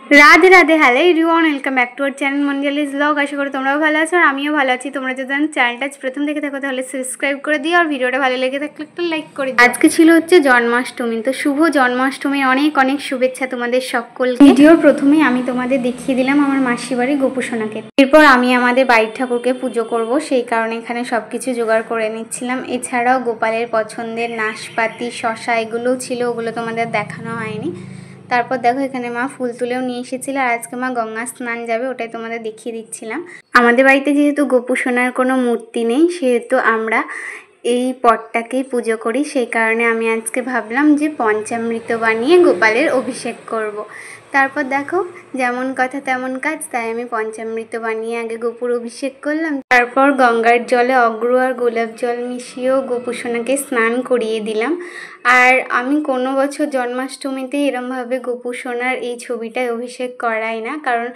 Radhe Radhe, hello everyone, welcome back to our channel Manjalis vlog. আশা করি তোমরাও ভালো আছো আর আমিও ভালো আছি। তোমরা যদি চ্যানেলটা প্রথম দেখে থাকো তাহলে সাবস্ক্রাইব করে দিও আর ভিডিওটা ভালো লেগে থাকলে একটু লাইক করে দিও। আজকে ছিল হচ্ছে জন্মাষ্টমী, তো শুভ জন্মাষ্টমীর অনেক অনেক শুভেচ্ছা তোমাদের সকলকে। ভিডিওর প্রথমে আমি তোমাদের দেখিয়ে দিলাম আমার মাসি বাড়ি গোপুসোনাকে। এরপর আমি আমাদের বাড়ির ঠাকুরকে পুজো করব, সেই কারণে এখানে সবকিছু জোগাড় করে নিচ্ছিলাম। এছাড়াও গোপালের পছন্দের নাশপাতি, শশা এগুলোও ছিল, ওগুলো তোমাদের দেখানো হয়নি। তারপর দেখো এখানে মা ফুল তুলেও নিয়ে এসেছিল আর আজকে মা গঙ্গা স্নান যাবে, ওটাই তোমাদের দেখিয়ে দিচ্ছিলাম। আমাদের বাড়িতে যেহেতু গোপুসোনার কোনো মূর্তি নেই, সেহেতু আমরা এই পটটাকেই পুজো করি। সেই কারণে আমি আজকে ভাবলাম যে পঞ্চামৃত বানিয়ে গোপালের অভিষেক করব। তারপর দেখো যেমন কথা তেমন কাজ, তাই আমি পঞ্চামৃত বানিয়ে আগে গোপুর অভিষেক করলাম। তারপর গঙ্গার জলে অগ্র আর গোলাপ জল মিশিয়েও গোপুসোনাকে স্নান করিয়ে দিলাম। আর আমি কোনো বছর জন্মাষ্টমীতে এরমভাবে গোপুসোনার এই ছবিটায় অভিষেক করাই না, কারণ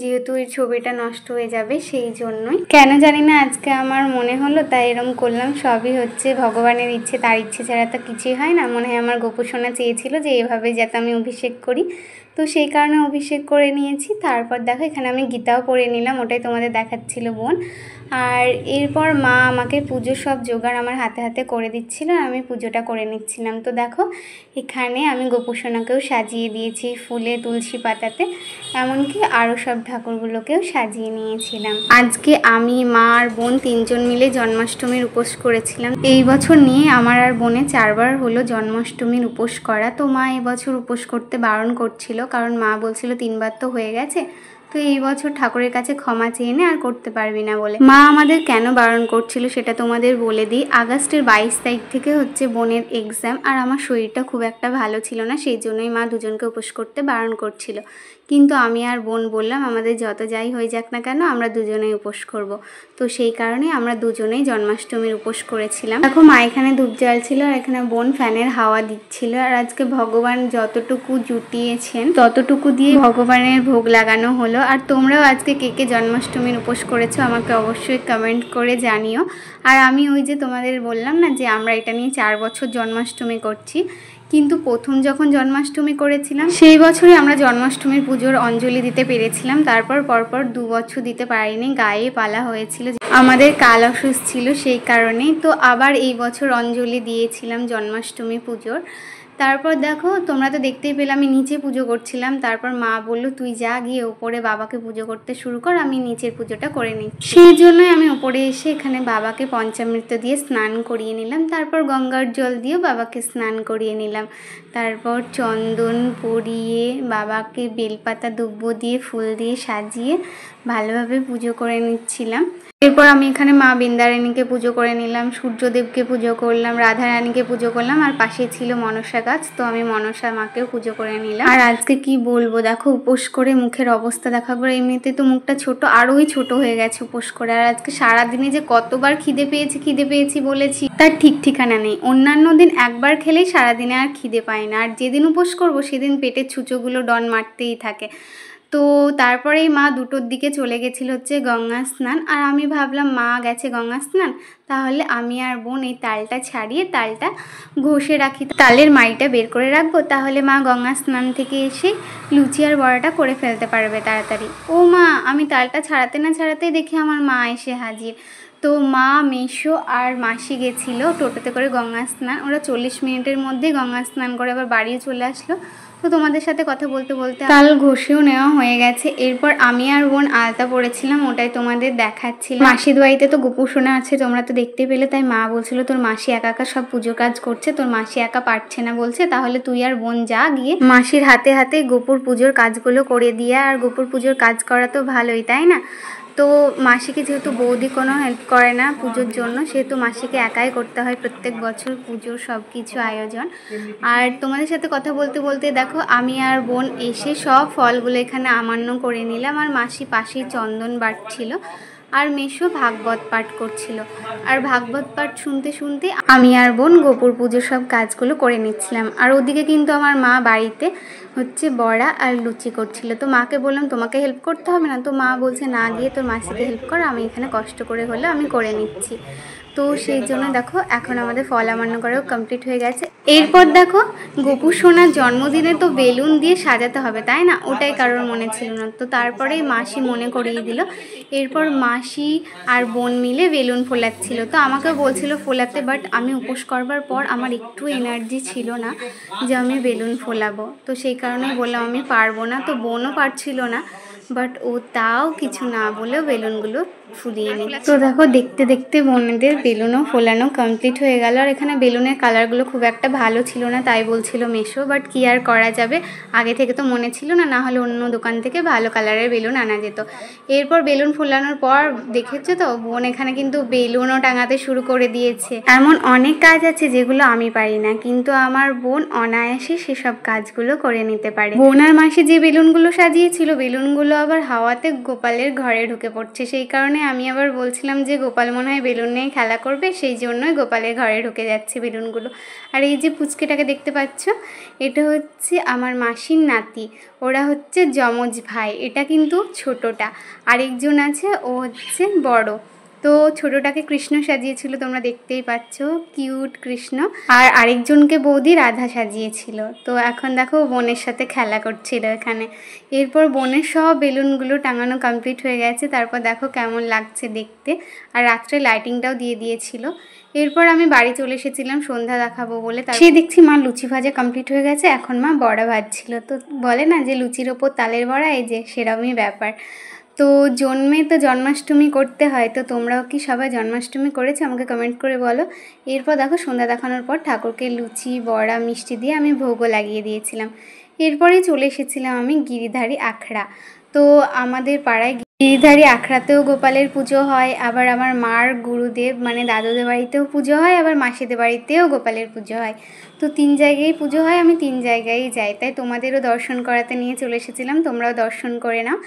যেহেতু এই ছবিটা নষ্ট হয়ে যাবে সেই জন্যই। কেন জানি না আজকে আমার মনে হলো, তাই এরম করলাম। সবই হচ্ছে ভগবানের ইচ্ছে, তার ইচ্ছে ছাড়া তো কিছুই হয় না। মনে হয় আমার গোপুসোনা চেয়েছিল যে এভাবে যাতে আমি অভিষেক করি, তো সেই কারণে অভিষেক করে নিয়েছি। তারপর দেখো এখানে আমি গীতাও পড়ে নিলাম, ওটাই তোমাদের দেখাচ্ছিল বোন। আর এরপর মা আমাকে পুজোর সব জোগাড় আমার হাতে হাতে করে দিচ্ছিল আর আমি পুজোটা করে নিচ্ছিলাম। তো দেখো এখানে আমি গোপুসোনাকেও সাজিয়ে দিয়েছি ফুলে, তুলসী পাতাতে, এমনকি আরও সব ঠাকুরগুলোকেও সাজিয়ে নিয়েছিলাম। আজকে আমি, মা আর বোন তিনজন মিলে জন্মাষ্টমীর উপোস করেছিলাম। এই বছর নিয়ে আমার আর বোনে 4 বার হলো জন্মাষ্টমীর উপোস করা। তো মা এবছর উপোস করতে বারণ করছিল, কারণ মা বলছিল 3 বার তো হয়ে গেছে, তো এই বছর ঠাকুরের কাছে ক্ষমা চেয়ে নে, আর করতে পারবি না বলে। মা আমাদের কেন বারণ করছিল সেটা তোমাদের বলে দিই। আগস্টের 22 তারিখ থেকে হচ্ছে বোনের এক্সাম, আর আমার শরীরটা খুব একটা ভালো ছিল না, সেই জন্যই মা দুজনকে উপোস করতে বারণ করছিল। কিন্তু আমি আর বোন বললাম আমাদের যত যাই হয়ে যাক না কেন আমরা দুজনেই উপোস করব। তো সেই কারণে আমরা দুজনেই জন্মাষ্টমীর উপোস করেছিলাম। দেখো মা এখানে ধূপ জ্বালছিল আর এখানে বোন ফ্যানের হাওয়া দিচ্ছিল। আর আজকে ভগবান যতটুকু জুটিয়েছেন ততটুকু দিয়ে ভগবানের ভোগ লাগানো হলো। আর তোমরাও আজকে কে কে জন্মাষ্টমীর উপোস করেছো আমাকে অবশ্যই কমেন্ট করে জানিও। আর আমি ওই যে তোমাদের বললাম না যে আমরা এটা নিয়ে 4 বছর জন্মাষ্টমী করছি, কিন্তু প্রথম যখন জন্মাষ্টমী করেছিলাম সেই বছরই আমরা জন্মাষ্টমীর পুজোর অঞ্জলি দিতে পেরেছিলাম। তারপর পরপর 2 বছর দিতে পারিনি, গায়ে পালা হয়েছিল, আমাদের কাল অসুখ ছিল, সেই কারণেই। তো আবার এই বছর অঞ্জলি দিয়েছিলাম জন্মাষ্টমী পুজোর। তারপর দেখো তোমরা তো দেখতেই পেলে আমি নিচে পুজো করছিলাম। তারপর মা বললো তুই যা গিয়ে ওপরে বাবাকে পুজো করতে শুরু কর, আমি নিচের পুজোটা করে নিই। সেই জন্যই আমি ওপরে এসে এখানে বাবাকে পঞ্চামৃত দিয়ে স্নান করিয়ে নিলাম। তারপর গঙ্গার জল দিয়ে বাবাকে স্নান করিয়ে নিলাম। তারপর চন্দন পরিয়ে বাবাকে বেলপাতা দুব্ব দিয়ে ফুল দিয়ে সাজিয়ে ভালোভাবে পুজো করে নিচ্ছিলাম। এরপর আমি এখানে মা বৃন্দারানীকে পুজো করে নিলাম, সূর্যদেবকে পুজো করলাম, রাধারানীকে পুজো করলাম, আর পাশে ছিল মনসা গাছ, তো আমি মনসা মাকেও পুজো করে নিলাম। আর আজকে কি বলবো, দেখো উপোস করে মুখের অবস্থা দেখা করে, এমনিতে তো মুখটা ছোট, আরোই ছোট হয়ে গেছে উপোস করে। আর আজকে সারাদিনে যে কতবার খিদে পেয়েছি বলেছি তার ঠিক ঠিকানা নেই। অন্যান্য দিন একবার খেলেই সারাদিনে আর খিদে পায় না, আর যেদিন উপোস করবো সেদিন পেটের ছুঁচোগুলো ডন মারতেই থাকে। তো তারপরেই মা 2টোর দিকে চলে গেছিল হচ্ছে গঙ্গা স্নান। আর আমি ভাবলাম মা গেছে গঙ্গা স্নান, তাহলে আমি আর বোন এই তালটা ছাড়িয়ে তালটা ঘষে রাখি, তালের মাড়িটা বের করে রাখবো, তাহলে মা গঙ্গা স্নান থেকে এসে লুচি আর বড়াটা করে ফেলতে পারবে তাড়াতাড়ি। ও মা, আমি তালটা ছাড়াতে না ছাড়াতেই দেখি আমার মা এসে হাজির। তো মা, মেসো আর মাসি গেছিলো টোটোতে করে গঙ্গা স্নান। ওরা 40 মিনিটের মধ্যেই গঙ্গা স্নান করে আবার বাড়িও চলে আসলো। তো তোমাদের সাথে কথা বলতে বলতে তাল ঘষেও নেওয়া হয়ে গেছে। এরপর আমি আর বোন আলতা পড়েছিলাম, ওটাই তোমাদের দেখাচ্ছিলাম। মাসির বাড়িতে তো গোপুসোনা আছে, তোমরা তো দেখতে পেলে, তাই মা বলছিল তোর মাসি একা একা সব পুজো কাজ করছে, তোর মাসি একা পারছে না বলছে, তাহলে তুই আর বোন যা গিয়ে মাসির হাতে হাতে গোপুর পুজোর কাজগুলো করে দিয়ে। আর গোপুর পুজোর কাজ করা তো ভালোই, তাই না? তো মাসিকে যেহেতু বৌদি কোনো হেল্প করে না পুজোর জন্য, সেহেতু মাসিকে একাই করতে হয় প্রত্যেক বছর পুজোর সব কিছু আয়োজন। আর তোমাদের সাথে কথা বলতে বলতে দেখো আমি আর বোন এসে সব ফলগুলো এখানে আমান্য করে নিলাম। আর মাসি পাশেই চন্দন বাটছিল আর মেসো ভাগবত পাঠ করছিল। আর ভাগবত পাঠ শুনতে শুনতে আমি আর বোন গোপুর পুজোর সব কাজগুলো করে নিচ্ছিলাম। আর ওদিকে কিন্তু আমার মা বাড়িতে হচ্ছে বড়া আর লুচি করছিল। তো মাকে বললাম তোমাকে হেল্প করতে হবে না, তো মা বলছে না, গিয়ে তোর মাসিকে হেল্প কর, আমি এখানে কষ্ট করে হলে আমি করে নিচ্ছি। তো সেই জন্য দেখো এখন আমাদের ফলামান্য করেও কমপ্লিট হয়ে গেছে। এরপর দেখো গোপু সোনার জন্মদিনে তো বেলুন দিয়ে সাজাতে হবে তাই না, ওটাই কারোর মনে ছিল না, তো তারপরেই মাসি মনে করিয়ে দিল। এরপর মাসি আর বোন মিলে বেলুন ফোলাচ্ছিল, তো আমাকেও বলছিল ফোলাতে, বাট আমি উপোস করবার পর আমার একটু এনার্জি ছিল না যে আমি বেলুন ফোলাবো, তো সেই কারণেই বললাম আমি পারবো না। তো বোনও পারছিল না, বাট ও তাও কিছু না বলেও বেলুনগুলো ফুলিয়ে নিই। তো দেখো দেখতে দেখতে বোনেদের বেলুনও ফোলানো কমপ্লিট হয়ে গেল। আর এখানে বেলুনের কালারগুলো খুব একটা ভালো ছিল না, তাই বলছিল মেশো, বাট কি আর করা যাবে, আগে থেকে তো মনে ছিল না, না হলে অন্য দোকান থেকে ভালো কালারের বেলুন আনা যেত। এরপর বেলুন ফোলানোর পর দেখেছো তো বোন এখানে কিন্তু বেলুনও টাঙাতে শুরু করে দিয়েছে। এমন অনেক কাজ আছে যেগুলো আমি পারি না, কিন্তু আমার বোন অনায়াসে সেসব কাজগুলো করে নিতে পারে। বোন আর মাসি যে বেলুনগুলো সাজিয়েছিল, বেলুনগুলো আবার হাওয়াতে গোপালের ঘরে ঢুকে পড়ছে, সেই কারণে আমি আবার বলছিলাম যে গোপাল মনে হয় বেলুন নিয়ে খেলা করবে, সেই জন্যই গোপালের ঘরে ঢুকে যাচ্ছে বেলুনগুলো। আর এই যে পুচকেটাকে দেখতে পাচ্ছ, এটা হচ্ছে আমার মাসির নাতি, ওরা হচ্ছে যমজ ভাই, এটা কিন্তু ছোটটা, আরেকজন আছে ও হচ্ছে বড়। তো ছোটটাকে কৃষ্ণ সাজিয়েছিল, তোমরা দেখতেই পাচ্ছ কিউট কৃষ্ণ, আর আরেকজনকে বৌদি রাধা সাজিয়েছিল। তো এখন দেখো বোনের সাথে খেলা করছিল এখানে। এরপর বোনের সব বেলুনগুলো টাঙানো কমপ্লিট হয়ে গেছে, তারপর দেখো কেমন লাগছে দেখতে, আর রাত্রে লাইটিংটাও দিয়ে দিয়েছিল। এরপর আমি বাড়ি চলে এসেছিলাম সন্ধ্যা দেখাবো বলে, সে দেখছি মা লুচি ভাজা কমপ্লিট হয়ে গেছে, এখন মা বড়া ভাজছিল। তো বলে না যে লুচির ওপর তালের বড়া, এই যে সেরকমই ব্যাপার। তো জন্মে তো জন্মাষ্টমী করতে হয়, তো তোমরাও কি সবাই জন্মাষ্টমী করেছো আমাকে কমেন্ট করে বলো। এরপর দেখো সন্ধ্যা দেখানোর পর ঠাকুরকে লুচি বড়া মিষ্টি দিয়ে আমি ভোগও লাগিয়ে দিয়েছিলাম। এরপরেই চলে এসেছিলাম আমি গিরিধারী আখড়া। তো আমাদের পাড়ায় গিরিধারী আখড়াতেও গোপালের পুজো হয়, আবার আমার মার গুরুদেব মানে দাদুদের বাড়িতেও পুজো হয়, আবার মাসিদের বাড়িতেও গোপালের পুজো হয়। তো 3 জায়গায় পুজো হয়, আমি 3 জায়গায় যাই, তাই তোমাদেরও দর্শন করাতে নিয়ে চলে এসেছিলাম, তোমরাও দর্শন করে নাও।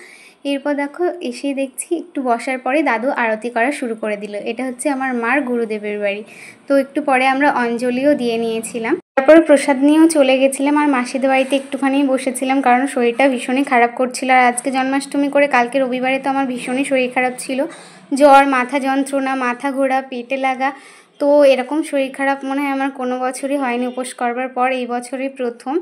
এরপর দেখো এসে দেখছি একটু বসার পরে দাদু আরতি করা শুরু করে দিল। এটা হচ্ছে আমার মার গুরুদেবের বাড়ি। তো একটু পরে আমরা অঞ্জলিও দিয়ে নিয়েছিলাম, তারপর প্রসাদ নিয়েও চলে গেছিলাম, আর মাসিদের বাড়িতে একটুখানি বসেছিলাম কারণ শরীরটা ভীষণই খারাপ করছিল। আর আজকে জন্মাষ্টমী করে কালকে রবিবারে তো আমার ভীষণই শরীর খারাপ ছিল, জ্বর, মাথা যন্ত্রণা, মাথা ঘোরা, পেটে লাগা। তো এরকম শরীর খারাপ মনে হয় আমার কোনো বছরই হয়নি উপোস করবার পর, এই বছরই প্রথম।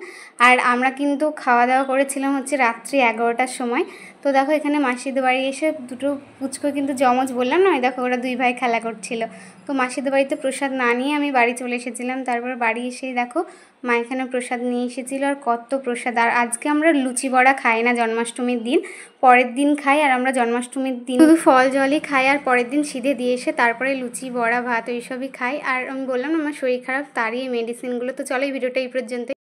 আর আমরা কিন্তু খাওয়া দাওয়া করেছিলাম হচ্ছে রাত্রি 11টার সময়। তো দেখো এখানে মাসিদের বাড়ি এসে দুটো পুচকো কিন্তু জমজ বললাম না, দেখো ওরা 2 ভাই খেলা করছিল। তো মাসিদের বাড়িতে প্রসাদ না নিয়ে আমি বাড়ি চলে এসেছিলাম। তারপর বাড়ি এসেই দেখো মা এখানে প্রসাদ নিয়ে এসেছিলো, আর কত প্রসাদ। আর আজকে আমরা লুচি বড়া খাই না জন্মাষ্টমীর দিন, পরের দিন খাই। আর আমরা জন্মাষ্টমীর দিন শুধু ফল জলই খাই, আর পরের দিন সিধে দিয়ে এসে তারপরে লুচি বড়া ভাত এইসবই খাই। আর আমি বললাম আমার শরীর খারাপ, তারই এই মেডিসিনগুলো। তো চলো এই ভিডিওটা এই পর্যন্ত।